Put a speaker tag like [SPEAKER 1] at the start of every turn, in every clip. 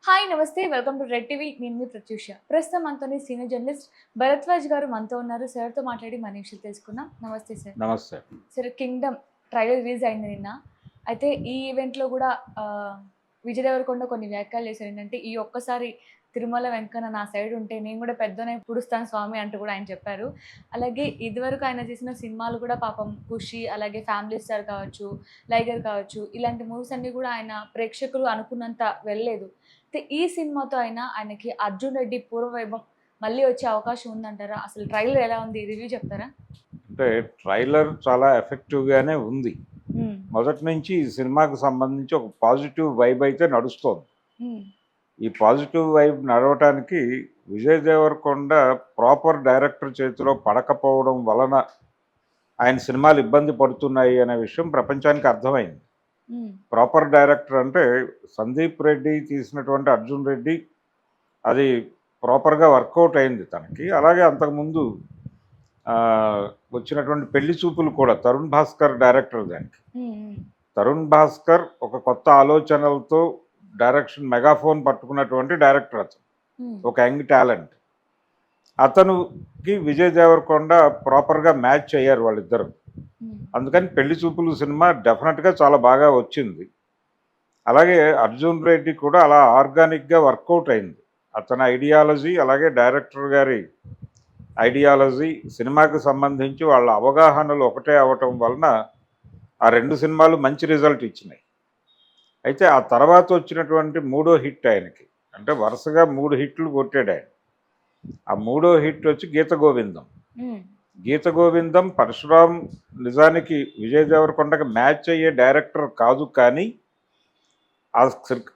[SPEAKER 1] Hi నమస్తే welcome to red TV. నేను మీ ప్రత్యూష. ప్రస్తుతం మనతోని సీనియర్ జర్నలిస్ట్ భరద్వాజ్ గారు మనతో ఉన్నారు. సార్తో మాట్లాడి మన విషయాలు తెలుసుకుందాం. నమస్తే సార్.
[SPEAKER 2] నమస్తే.
[SPEAKER 1] సార్, కింగ్డమ్ ట్రైలర్ రిలీజ్ అయింది నిన్న. అయితే ఈ ఈవెంట్లో కూడా విజయ్ దేవరకొండ కొన్ని వ్యాఖ్యలు చేశారు. ఏంటంటే ఈ ఒక్కసారి తిరుమల వెంకన్న నా సైడ్ ఉంటే నేను కూడా పెద్దనే పుడుస్తాను స్వామి అంటూ కూడా ఆయన చెప్పారు. అలాగే ఇదివరకు ఆయన చేసిన సినిమాలు కూడా పాపం ఖుషి, అలాగే ఫ్యామిలీ స్టార్ కావచ్చు, లైగర్ కావచ్చు, ఇలాంటి మూవీస్ అన్నీ కూడా ఆయన ప్రేక్షకులు అనుకున్నంత వెళ్ళలేదు. అయితే ఈ సినిమాతో అయినా ఆయనకి అర్జున్ రెడ్డి పూర్వవైభవం మళ్ళీ వచ్చే అవకాశం ఉందంటారా? అసలు ట్రైలర్ ఎలా ఉంది? రివ్యూ చెప్తారా?
[SPEAKER 2] అంటే ట్రైలర్ చాలా ఎఫెక్టివ్గానే ఉంది. మొదటి నుంచి ఈ సినిమాకు సంబంధించి ఒక పాజిటివ్ వైబ్ అయితే నడుస్తోంది. ఈ పాజిటివ్ వైబ్ నడవటానికి విజయ్ దేవరకొండ ప్రాపర్ డైరెక్టర్ చేతిలో పడకపోవడం వలన ఆయన సినిమాలు ఇబ్బంది పడుతున్నాయి అనే విషయం ప్రపంచానికి అర్థమైంది. ప్రాపర్ డైరెక్టర్ అంటే సందీప్ రెడ్డి తీసినటువంటి అర్జున్ రెడ్డి అది ప్రాపర్గా వర్కౌట్ అయింది తనకి. అలాగే అంతకుముందు వచ్చినటువంటి పెళ్లి చూపులు కూడా తరుణ్ భాస్కర్ డైరెక్టర్ దానికి. తరుణ్ భాస్కర్ ఒక కొత్త ఆలోచనలతో డైరెక్షన్ మెగాఫోన్ పట్టుకున్నటువంటి డైరెక్టర్ అతను, ఒక యంగ్ టాలెంట్. అతనుకి విజయ్ దేవరకొండ ప్రాపర్గా మ్యాచ్ అయ్యారు వాళ్ళిద్దరు. అందుకని పెళ్లి చూపులు సినిమా డెఫినెట్గా చాలా బాగా వచ్చింది. అలాగే అర్జున్ రెడ్డి కూడా అలా ఆర్గానిక్గా వర్కౌట్ అయింది. అతని ఐడియాలజీ అలాగే డైరెక్టర్ గారి ఐడియాలజీ సినిమాకి సంబంధించి వాళ్ళ అవగాహనలు ఒకటే అవటం వలన ఆ రెండు సినిమాలు మంచి రిజల్ట్ ఇచ్చినాయి. అయితే ఆ తర్వాత వచ్చినటువంటి మూడో హిట్ ఆయనకి, అంటే వరుసగా 3 హిట్లు కొట్టాడు ఆయన. ఆ మూడో హిట్ వచ్చి గీత గోవిందం. గీత గోవిందం పరశురాం నిజానికి విజయ్ దేవరకొండకి మ్యాచ్ అయ్యే డైరెక్టర్ కాదు, కానీ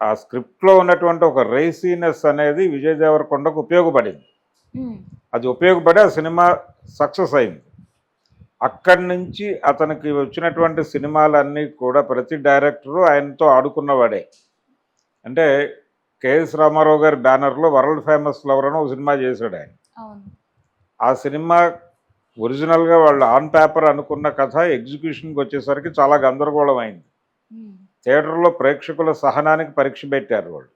[SPEAKER 2] ఆ స్క్రిప్ట్లో ఉన్నటువంటి ఒక రేసీనెస్ అనేది విజయ్ దేవరకొండకు ఉపయోగపడింది. అది ఉపయోగపడి ఆ సినిమా సక్సెస్ అయింది. అక్కడి నుంచి అతనికి వచ్చినటువంటి సినిమాలన్నీ కూడా ప్రతి డైరెక్టరు ఆయనతో ఆడుకున్నవాడే. అంటే కేఎస్ రామారావు గారి బ్యానర్లో వరల్డ్ ఫేమస్ లవర్ అని ఒక సినిమా చేశాడు ఆయన. ఆ సినిమా ఒరిజినల్గా వాళ్ళు ఆన్ పేపర్ అనుకున్న కథ ఎగ్జిక్యూషన్కి వచ్చేసరికి చాలా గందరగోళం అయింది. థియేటర్లో ప్రేక్షకుల సహనానికి పరీక్ష పెట్టారు వాళ్ళు.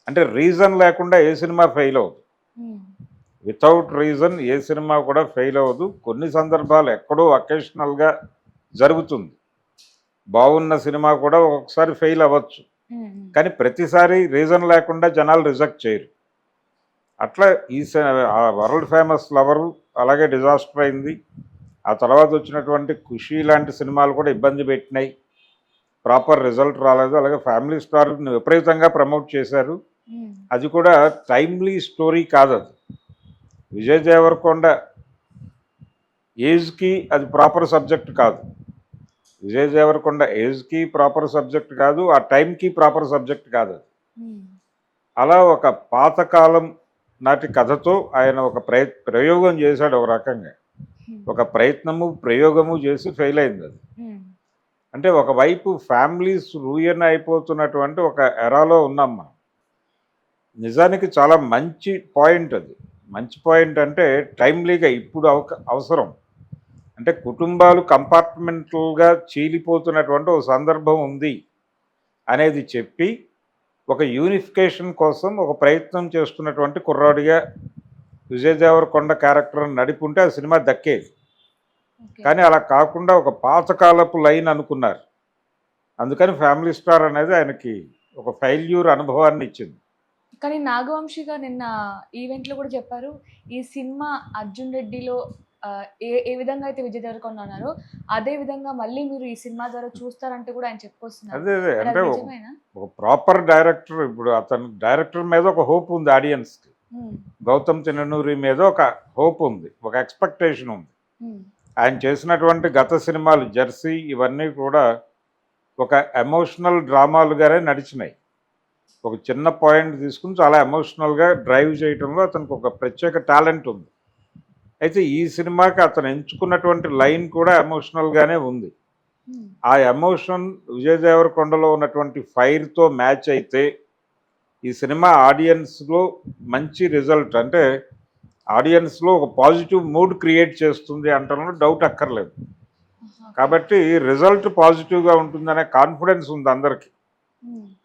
[SPEAKER 2] అంటే రీజన్ లేకుండా ఏ సినిమా ఫెయిల్ అవ్వదు. వితౌట్ రీజన్ ఏ సినిమా కూడా ఫెయిల్ అవ్వదు. కొన్ని సందర్భాలు ఎక్కడో అకేషనల్గా జరుగుతుంది. బాగున్న సినిమా కూడా ఒక్కొక్కసారి ఫెయిల్ అవ్వచ్చు, కానీ ప్రతిసారి రీజన్ లేకుండా జనాలు రిజెక్ట్ చేయరు. అట్లా ఈ వరల్డ్ ఫేమస్ లవరు అలాగే డిజాస్టర్ అయింది. ఆ తర్వాత వచ్చినటువంటి ఖుషి లాంటి సినిమాలు కూడా ఇబ్బంది పెట్టినాయి, ప్రాపర్ రిజల్ట్ రాలేదు. అలాగే ఫ్యామిలీ స్టార్ని విపరీతంగా ప్రమోట్ చేశారు. అది కూడా టైమ్లీ స్టోరీ కాదు. అది విజయ్ దేవరకొండ ఏజ్కి అది ప్రాపర్ సబ్జెక్ట్ కాదు. విజయ్ దేవరకొండ ఏజ్కి ప్రాపర్ సబ్జెక్ట్ కాదు, ఆ టైంకి ప్రాపర్ సబ్జెక్ట్ కాదు అది. అలా ఒక పాతకాలం నాటి కథతో ఆయన ఒక ప్రయోగం చేశాడు. ఒక రకంగా ఒక ప్రయత్నము ప్రయోగము చేసి ఫెయిల్ అయింది అది. అంటే ఒకవైపు ఫ్యామిలీస్ రూయన్ అయిపోతున్నటువంటి ఒక ఎరాలో ఉన్నాం మనం. నిజానికి చాలా మంచి పాయింట్ అది. మంచి పాయింట్ అంటే టైమ్లీగా ఇప్పుడు అవసరం. అంటే కుటుంబాలు కంపార్ట్మెంటల్గా చీలిపోతున్నటువంటి ఒక సందర్భం ఉంది అనేది చెప్పి ఒక యూనిఫికేషన్ కోసం ఒక ప్రయత్నం చేస్తున్నటువంటి కుర్రాడిగా విజయ్ దేవరకొండ క్యారెక్టర్ని నడిపుంటే ఆ సినిమా దక్కేది. కానీ అలా కాకుండా ఒక పాతకాలపు లైన్ అనుకున్నారు. అందుకని ఫ్యామిలీ స్టార్ అనేది ఆయనకి ఒక ఫెయిల్యూర్ అనుభవాన్ని ఇచ్చింది.
[SPEAKER 1] కానీ నాగవంశి గారు నిన్న ఈవెంట్లో కూడా చెప్పారు, ఈ సినిమా అర్జున్ రెడ్డిలో ఏ విధంగా అయితే విజయ్ దేవరకొండ ఉన్నారో అదే విధంగా మళ్ళీ మీరు ఈ సినిమా ద్వారా చూస్తారంటే కూడా ఆయన చెప్పుకొస్తున్నారు.
[SPEAKER 2] అదే అంటే ఒక ప్రాపర్ డైరెక్టర్, ఇప్పుడు అతను డైరెక్టర్ మీద ఒక హోప్ ఉంది ఆడియన్స్కి. గౌతమ్ తిన్ననూరి మీద ఒక హోప్ ఉంది, ఒక ఎక్స్పెక్టేషన్ ఉంది. ఆయన చేసినటువంటి గత సినిమాలు జెర్సీ ఇవన్నీ కూడా ఒక ఎమోషనల్ డ్రామాలుగానే నడిచినాయి. ఒక చిన్న పాయింట్ తీసుకుని చాలా ఎమోషనల్గా డ్రైవ్ చేయడంలో అతనికి ఒక ప్రత్యేక టాలెంట్ ఉంది. అయితే ఈ సినిమాకి అతను ఎంచుకున్నటువంటి లైన్ కూడా ఎమోషనల్గానే ఉంది. ఆ ఎమోషన్ విజయ్ దేవరకొండలో ఉన్నటువంటి ఫైర్తో మ్యాచ్ అయితే ఈ సినిమా ఆడియన్స్లో మంచి రిజల్ట్, అంటే ఆడియన్స్లో ఒక పాజిటివ్ మూడ్ క్రియేట్ చేస్తుంది అంటంలో డౌట్ అక్కర్లేదు. కాబట్టి రిజల్ట్ పాజిటివ్గా ఉంటుందనే కాన్ఫిడెన్స్ ఉంది అందరికీ.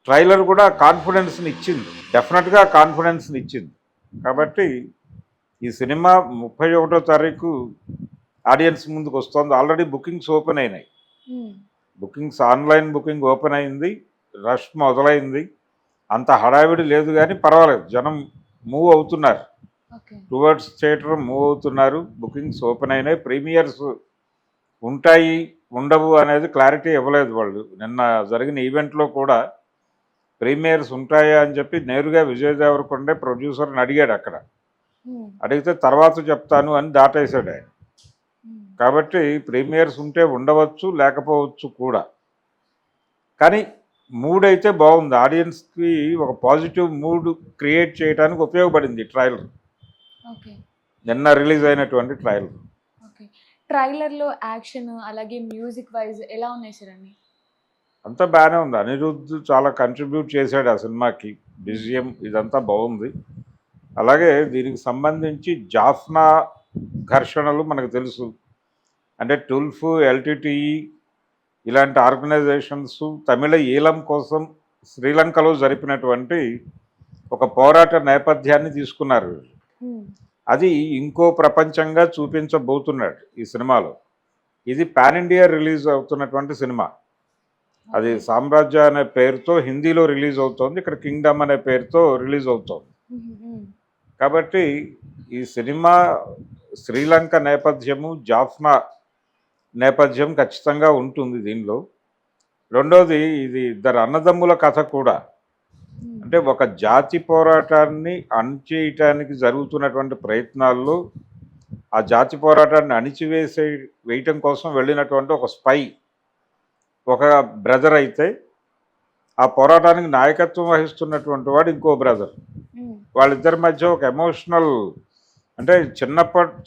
[SPEAKER 2] ట్రైలర్ కూడా కాన్ఫిడెన్స్ని ఇచ్చింది, డెఫినెట్గా కాన్ఫిడెన్స్ని ఇచ్చింది. కాబట్టి ఈ సినిమా 31వ తారీఖు ఆడియన్స్ ముందుకు వస్తుంది. ఆల్రెడీ బుకింగ్స్ ఓపెన్ అయినాయి, బుకింగ్స్ ఆన్లైన్ బుకింగ్ ఓపెన్ అయింది, రష్ మొదలైంది. అంత హడావిడి లేదు కానీ పర్వాలేదు, జనం మూవ్ అవుతున్నారు, టువర్డ్స్ థియేటర్ మూవ్ అవుతున్నారు. బుకింగ్స్ ఓపెన్ అయినాయి. ప్రీమియర్స్ ఉంటాయి ఉండవు అనేది క్లారిటీ ఇవ్వలేదు వాళ్ళు. నిన్న జరిగిన ఈవెంట్లో కూడా ప్రీమియర్స్ ఉంటాయా అని చెప్పి నేరుగా విజయ్ దేవరకొండే ప్రొడ్యూసర్ని అడిగాడు. అక్కడ అడిగితే తర్వాత చెప్తాను అని దాటేశాడు ఆయన. కాబట్టి ప్రీమియర్స్ ఉంటే ఉండవచ్చు, లేకపోవచ్చు కూడా. కానీ మూడ్ అయితే బాగుంది. ఆడియన్స్కి ఒక పాజిటివ్ మూడ్ క్రియేట్ చేయడానికి ఉపయోగపడింది ట్రైలర్, నిన్న రిలీజ్ అయినటువంటి ట్రైలర్.
[SPEAKER 1] ట్రైలర్లో యాక్షన్ అలాగే మ్యూజిక్ వైజ్ ఎలా ఉన్నాయి సార్ అన్ని?
[SPEAKER 2] అంతా బాగానే ఉంది. అనిరుద్ధ్ చాలా కంట్రిబ్యూట్ చేశాడు ఆ సినిమాకి. బిజిఎం ఇదంతా బాగుంది. అలాగే దీనికి సంబంధించి జాఫ్నా ఘర్షణలు మనకు తెలుసు. అంటే టుల్ఫ్, ఎల్టీటీఈ ఇలాంటి ఆర్గనైజేషన్స్ తమిళ ఈలం కోసం శ్రీలంకలో జరిపినటువంటి ఒక పోరాట నేపథ్యాన్ని తీసుకున్నారు. అది ఇంకో ప్రపంచంగా చూపించబోతున్నాడు ఈ సినిమాలో. ఇది పాన్ ఇండియా రిలీజ్ అవుతున్నటువంటి సినిమా. అది సామ్రాజ్య అనే పేరుతో హిందీలో రిలీజ్ అవుతోంది, ఇక్కడ కింగ్డమ్ అనే పేరుతో రిలీజ్ అవుతోంది. కాబట్టి ఈ సినిమా శ్రీలంక నేపథ్యము, జాఫ్నా నేపథ్యం ఖచ్చితంగా ఉంటుంది దీనిలో. రెండోది, ఇది ఇద్దరు అన్నదమ్ముల కథ కూడా. అంటే ఒక జాతి పోరాటాన్ని అణిచేయటానికి జరుగుతున్నటువంటి ప్రయత్నాల్లో ఆ జాతి పోరాటాన్ని వేయటం కోసం వెళ్ళినటువంటి ఒక స్పై ఒక బ్రదర్ అయితే, ఆ పోరాటానికి నాయకత్వం వహిస్తున్నటువంటి వాడు ఇంకో బ్రదర్. వాళ్ళిద్దరి మధ్య ఒక ఎమోషనల్, అంటే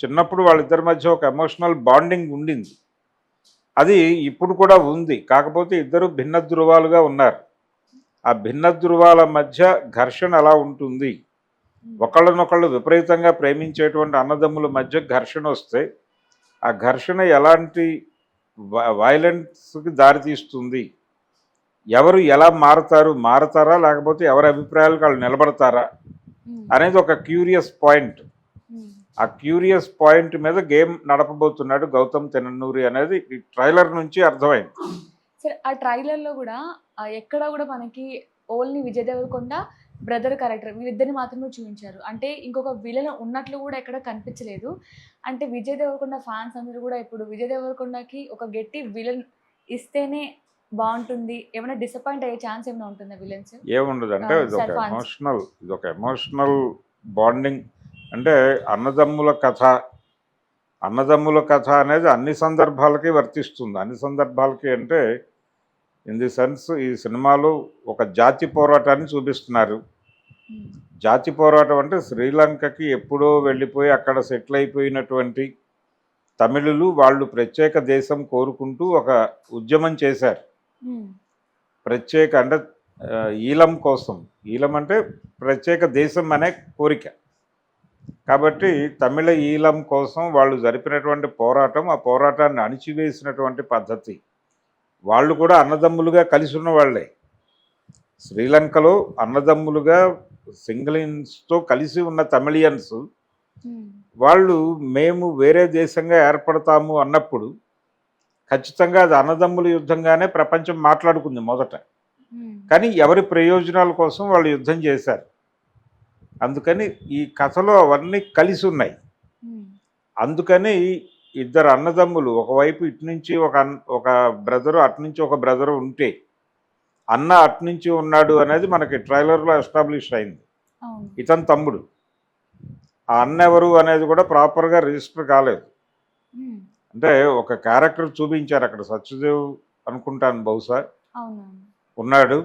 [SPEAKER 2] చిన్నప్పుడు వాళ్ళిద్దరి మధ్య ఒక ఎమోషనల్ బాండింగ్ ఉండింది. అది ఇప్పుడు కూడా ఉంది. కాకపోతే ఇద్దరు భిన్న ధృవాలుగా ఉన్నారు. ఆ భిన్న ధృవాల మధ్య ఘర్షణ ఎలా ఉంటుంది, ఒకళ్ళనొకళ్ళు విపరీతంగా ప్రేమించేటువంటి అన్నదమ్ముల మధ్య ఘర్షణ వస్తే ఆ ఘర్షణ ఎలాంటి వైలెన్స్కి దారితీస్తుంది, ఎవరు ఎలా మారతారా లేకపోతే ఎవరి అభిప్రాయాలకు వాళ్ళు నిలబడతారా అనేది ఒక క్యూరియస్ పాయింట్. ఆ క్యూరియస్ పాయింట్ మీద గేమ్ నడపబోతున్నాడు గౌతమ్ తిన్ననూరి అనేది ఈ ట్రైలర్ నుంచి అర్థమైంది.
[SPEAKER 1] సరే, ఆ ట్రైలర్లో కూడా ఎక్కడ కూడా మనకి only Vijay Deverakonda brother character వీళ్ళిద్దరిని మాత్రమే చూపించారు. అంటే ఇంకొక విలన్ ఉన్నట్లు కూడా ఎక్కడ కనిపించలేదు. అంటే విజయ్ దేవరకొండ ఫ్యాన్స్ అందరూ కూడా ఇప్పుడు విజయ్ దేవరకొండకి ఒక గట్టి విలన్ ఇస్తేనే బాగుంటుంది, ఏమైనా డిసప్పాయింట్ అయ్యే ఛాన్స్ ఏమైనా ఉంటుందా విలన్స్?
[SPEAKER 2] ఏముండదు. అంటే ఇది ఒక ఎమోషనల్ బాండింగ్. అంటే అన్నదమ్ముల కథ అనేది అన్ని సందర్భాలకి వర్తిస్తుంది. అన్ని సందర్భాలకి అంటే ఇన్ ది సెన్స్ ఈ సినిమాలో ఒక జాతి పోరాటాన్ని చూపిస్తున్నారు. జాతి పోరాటం అంటే శ్రీలంకకి ఎప్పుడో వెళ్ళిపోయి అక్కడ సెటిల్ అయిపోయినటువంటి తమిళులు వాళ్ళు ప్రత్యేక దేశం కోరుకుంటూ ఒక ఉద్యమం చేశారు. ప్రత్యేక అంటే ఈలం కోసం, ఈలం అంటే ప్రత్యేక దేశం అనే కోరిక. కాబట్టి తమిళ ఈలం కోసం వాళ్ళు జరిపినటువంటి పోరాటం, ఆ పోరాటాన్ని అణిచివేసినటువంటి పద్ధతి. వాళ్ళు కూడా అన్నదమ్ములుగా కలిసి ఉన్న వాళ్ళే. శ్రీలంకలో అన్నదమ్ములుగా సింగిలిన్స్తో కలిసి ఉన్న తమిళియన్స్ వాళ్ళు మేము వేరే దేశంగా ఏర్పడతాము అన్నప్పుడు ఖచ్చితంగా అది అన్నదమ్ముల యుద్ధంగానే ప్రపంచం మాట్లాడుకుంది మొదట. కానీ ఎవరి ప్రయోజనాల కోసం వాళ్ళు యుద్ధం చేశారు. అందుకని ఈ కథలో అవన్నీ కలిసి ఉన్నాయి. అందుకని ఇద్దరు అన్నదమ్ములు, ఒకవైపు ఇటు నుంచి ఒక బ్రదరు, అటు నుంచి ఒక బ్రదరు ఉంటే అన్న అటు నుంచి ఉన్నాడు అనేది మనకి ట్రైలర్లో ఎస్టాబ్లిష్ అయింది. ఇతని తమ్ముడు, ఆ అన్న ఎవరు అనేది కూడా ప్రాపర్గా రిజిస్టర్ కాలేదు. అంటే ఒక క్యారెక్టర్ చూపించారు అక్కడ, సత్యదేవ్ అనుకుంటాను బహుశా ఉన్నాడు,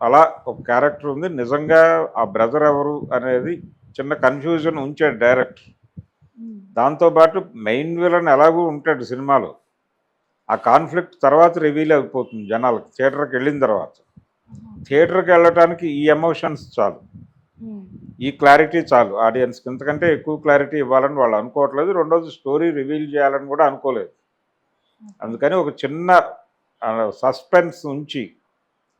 [SPEAKER 2] అలా ఒక క్యారెక్టర్ ఉంది. నిజంగా ఆ బ్రదర్ ఎవరు అనేది చిన్న కన్ఫ్యూజన్ ఉంచాడు డైరెక్టర్. దాంతోపాటు మెయిన్ విలన్ ఎలాగూ ఉంటాడు సినిమాలో. ఆ కాన్ఫ్లిక్ట్ తర్వాత రివీల్ అయిపోతుంది జనాలకు థియేటర్కి వెళ్ళిన తర్వాత. థియేటర్కి వెళ్ళటానికి ఈ ఎమోషన్స్ చాలు, ఈ క్లారిటీ చాలు ఆడియన్స్కి. ఇంతకంటే ఎక్కువ క్లారిటీ ఇవ్వాలని వాళ్ళు అనుకోవట్లేదు. రెండోది, స్టోరీ రివీల్ చేయాలని కూడా అనుకోలేదు. అందుకని ఒక చిన్న సస్పెన్స్ ఉంచి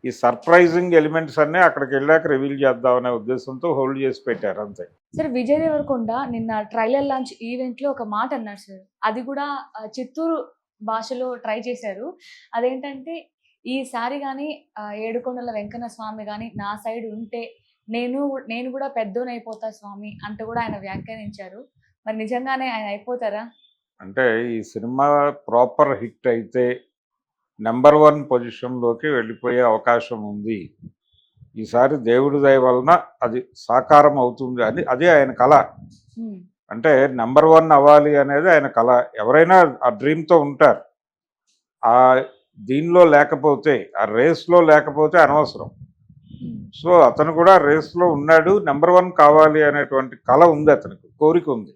[SPEAKER 2] ఈ సర్ప్రైజింగ్ ఎలిమెంట్స్ అన్నీ అక్కడికి వెళ్ళాక రివీల్ చేద్దామనే ఉద్దేశంతో హోల్డ్ చేసి పెట్టారు అంతే.
[SPEAKER 1] సార్ విజయ్ దేవరకొండ నిన్న ట్రైలర్ లాంచ్ ఈవెంట్ లో ఒక మాట అన్నారు సార్. అది కూడా చిత్తూరు భాషలో ట్రై చేశారు. అదేంటంటే ఈసారి కానీ ఏడుకొండల వెంకన్న స్వామి కానీ నా సైడ్ ఉంటే నేను కూడా పెద్దోనైపోతా స్వామి అంటూ కూడా ఆయన వ్యాఖ్యానించారు. మరి నిజంగానే ఆయన అయిపోతారా?
[SPEAKER 2] అంటే ఈ సినిమా ప్రాపర్ హిట్ అయితే నెంబర్ 1 పొజిషన్లోకి వెళ్ళిపోయే అవకాశం ఉంది. ఈసారి దేవుడి దయ వలన అది సాకారం అవుతుంది అని అదే ఆయన కళ. అంటే నెంబర్ 1 అవ్వాలి అనేది ఆయన కళ. ఎవరైనా ఆ డ్రీమ్తో ఉంటారు. ఆ దీనిలో లేకపోతే, ఆ రేస్లో లేకపోతే అనవసరం. సో అతను కూడా రేస్లో ఉన్నాడు. నెంబర్ 1 కావాలి అనేటువంటి కళ ఉంది అతనికి, కోరిక ఉంది.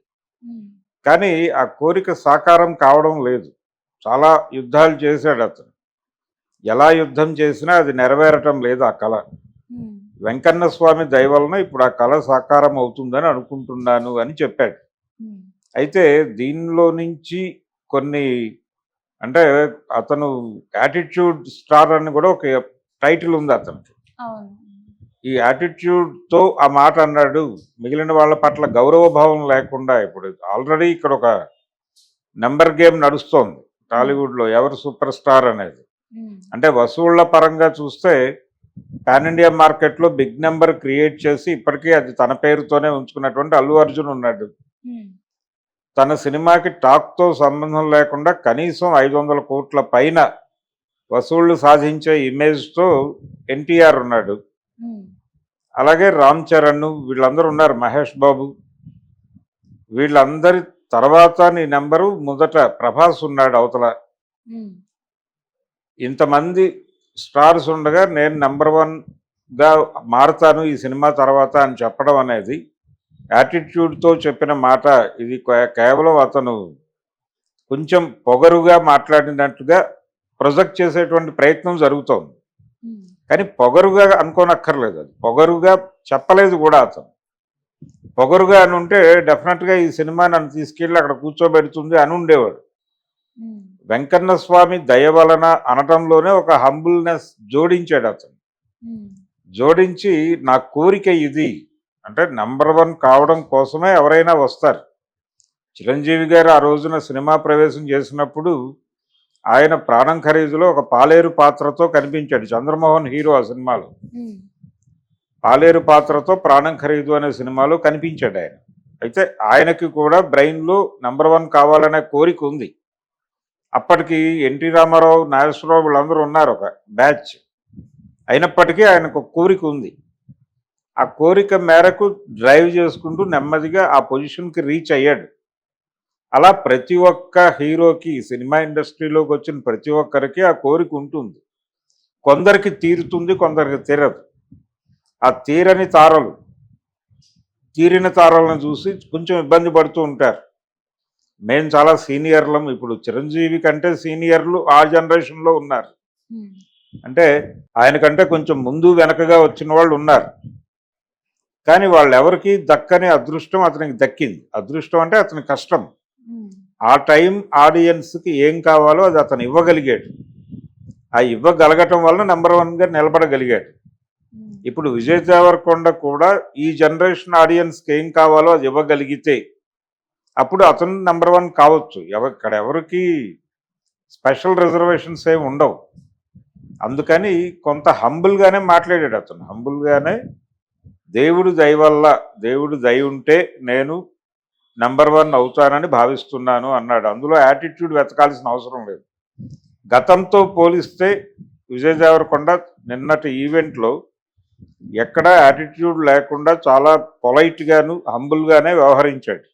[SPEAKER 2] కానీ ఆ కోరిక సాకారం కావడం లేదు. చాలా యుద్ధాలు చేశాడు అతను. ఎలా యుద్ధం చేసినా అది నెరవేరటం లేదు ఆ కళ. వెంకన్న స్వామి దయ వలన ఇప్పుడు ఆ కళ సాకారం అవుతుందని అనుకుంటున్నాను అని చెప్పాడు. అయితే దీనిలో నుంచి కొన్ని అంటే అతను యాటిట్యూడ్ స్టార్ అని కూడా ఒక టైటిల్ ఉంది అతనికి. ఈ యాటిట్యూడ్తో ఆ మాట అన్నాడు. మిగిలిన వాళ్ళ పట్ల గౌరవ భావం లేకుండా ఇప్పుడు ఆల్రెడీ ఇక్కడ ఒక నెంబర్ గేమ్ నడుస్తోంది టాలీవుడ్లో, ఎవరు సూపర్ స్టార్ అనేది. అంటే వసూళ్ల పరంగా చూస్తే పాన్ ఇండియా మార్కెట్లో బిగ్ నెంబర్ క్రియేట్ చేసి ఇప్పటికీ అది తన పేరుతోనే ఉంచుకున్నటువంటి అల్లు అర్జున్ ఉన్నాడు. తన సినిమాకి టాక్తో సంబంధం లేకుండా కనీసం 500 కోట్ల పైన వసూళ్లు సాధించే ఇమేజ్తో ఎన్టీఆర్ ఉన్నాడు. అలాగే రామ్ చరణ్, వీళ్ళందరూ ఉన్నారు, మహేష్ బాబు. వీళ్ళందరి తర్వాత నీ నెంబరు మొదట ప్రభాస్ ఉన్నాడు అవతల. ఇంతమంది స్టార్స్ ఉండగా నేను నెంబర్ 1గా మారుతాను ఈ సినిమా తర్వాత అని చెప్పడం అనేది యాటిట్యూడ్తో చెప్పిన మాట. ఇది కేవలం అతను కొంచెం పొగరుగా మాట్లాడినట్టుగా ప్రొజెక్ట్ చేసేటువంటి ప్రయత్నం జరుగుతోంది. కానీ పొగరుగా అనుకోనక్కర్లేదు, అది పొగరుగా చెప్పలేదు కూడా అతను. పొగరుగా అని ఉంటే డెఫినెట్గా ఈ సినిమా నన్ను తీసుకెళ్ళి అక్కడ కూర్చోబెడుతుంది అని ఉండేవాడు. వెంకన్న స్వామి దయ వలన అనటంలోనే ఒక హంబుల్నెస్ జోడించాడు అతను. జోడించి నా కోరిక ఇది అంటే నెంబర్ 1 కావడం కోసమే ఎవరైనా వస్తారు. చిరంజీవి గారు ఆ రోజున సినిమా ప్రవేశం చేసినప్పుడు ఆయన ప్రాణం ఖరీదులో ఒక పాలేరు పాత్రతో కనిపించాడు. చంద్రమోహన్ హీరో ఆ సినిమాలో. పాలేరు పాత్రతో ప్రాణం ఖరీదు అనే సినిమాలో కనిపించాడు ఆయన. అయితే ఆయనకి కూడా బ్రెయిన్లో నెంబర్ 1 కావాలనే కోరిక ఉంది. అప్పటికి ఎన్టీ రామారావు, నాగేశ్వరరావు వీళ్ళందరూ ఉన్నారు, ఒక బ్యాచ్. అయినప్పటికీ ఆయనకు ఒక కోరిక ఉంది. ఆ కోరిక మేరకు డ్రైవ్ చేసుకుంటూ నెమ్మదిగా ఆ పొజిషన్కి రీచ్ అయ్యాడు. అలా ప్రతి ఒక్క హీరోకి, సినిమా ఇండస్ట్రీలోకి వచ్చిన ప్రతి ఒక్కరికి ఆ కోరిక ఉంటుంది. కొందరికి తీరుతుంది, కొందరికి తీరదు. ఆ తీరిన తారలను చూసి కొంచెం ఇబ్బంది పడుతూ ఉంటారు. మేము చాలా సీనియర్లం, ఇప్పుడు చిరంజీవి కంటే సీనియర్లు ఆ జనరేషన్లో ఉన్నారు. అంటే ఆయనకంటే కొంచెం ముందు వెనకగా వచ్చిన వాళ్ళు ఉన్నారు. కానీ వాళ్ళెవరికి దక్కని అదృష్టం అతనికి దక్కింది. అదృష్టం అంటే అతని కష్టం. ఆ టైం ఆడియన్స్కి ఏం కావాలో అది అతను ఇవ్వగలిగాడు. ఆ ఇవ్వగలగటం వల్ల నెంబర్ 1గా నిలబడగలిగాడు. ఇప్పుడు విజయ్ దేవరకొండ కూడా ఈ జనరేషన్ ఆడియన్స్కి ఏం కావాలో అది ఇవ్వగలిగితే అప్పుడు అతను నెంబర్ 1 కావచ్చు. ఇక్కడ ఎవరికి స్పెషల్ రిజర్వేషన్స్ ఏమి ఉండవు. అందుకని కొంత హంబుల్గానే మాట్లాడాడు అతను. హంబుల్గానే దేవుడు దయ వల్ల, దేవుడు దయ ఉంటే నేను నెంబర్ 1 అవుతానని భావిస్తున్నాను అన్నాడు. అందులో యాటిట్యూడ్ వెతకాల్సిన అవసరం లేదు. గతంతో పోలిస్తే విజయ్ దేవరకొండ నిన్నటి ఈవెంట్లో ఎక్కడా యాటిట్యూడ్ లేకుండా చాలా పొలైట్గాను హంబుల్గానే వ్యవహరించాడు.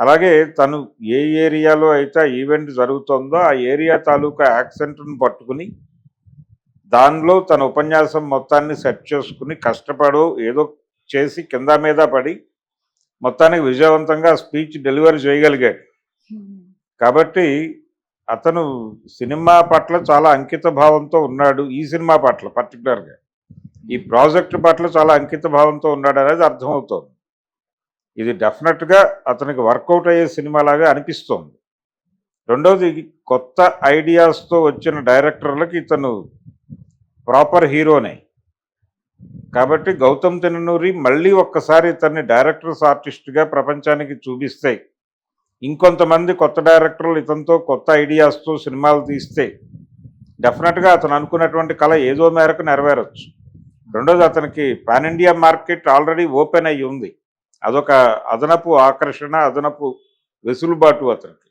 [SPEAKER 2] అలాగే తను ఏ ఏరియాలో అయితే ఈవెంట్ జరుగుతుందో ఆ ఏరియా తాలూకా యాక్సెంట్ను పట్టుకుని దానిలో తన ఉపన్యాసం మొత్తాన్ని సెట్ చేసుకుని కష్టపడో ఏదో చేసి కింద మీద పడి మొత్తానికి విజయవంతంగా స్పీచ్ డెలివరీ చేయగలిగాడు. కాబట్టి అతను సినిమా పట్ల చాలా అంకిత భావంతో ఉన్నాడు. ఈ సినిమా పట్ల పర్టికులర్గా ఈ ప్రాజెక్ట్ పట్ల చాలా అంకిత భావంతో ఉన్నాడు అనేది అర్థమవుతోంది. ఇది డెఫినెట్గా అతనికి వర్కౌట్ అయ్యే సినిమాలాగా అనిపిస్తోంది. రెండోది, కొత్త ఐడియాస్తో వచ్చిన డైరెక్టర్లకి ఇతను ప్రాపర్ హీరోనే. కాబట్టి గౌతమ్ తిన్ననూరి మళ్ళీ ఒక్కసారి ఇతన్ని డైరెక్టర్స్ ఆర్టిస్ట్గా ప్రపంచానికి చూపిస్తే, ఇంకొంతమంది కొత్త డైరెక్టర్లు ఇతనితో కొత్త ఐడియాస్తో సినిమాలు తీస్తే డెఫినెట్గా అతను అనుకున్నటువంటి కళ ఏదో మేరకు నెరవేరొచ్చు. రెండోది, అతనికి pan India market already open అయ్యి ఉంది. అదొక అదనపు ఆకర్షణ, అదనపు వెసులుబాటు అతనికి.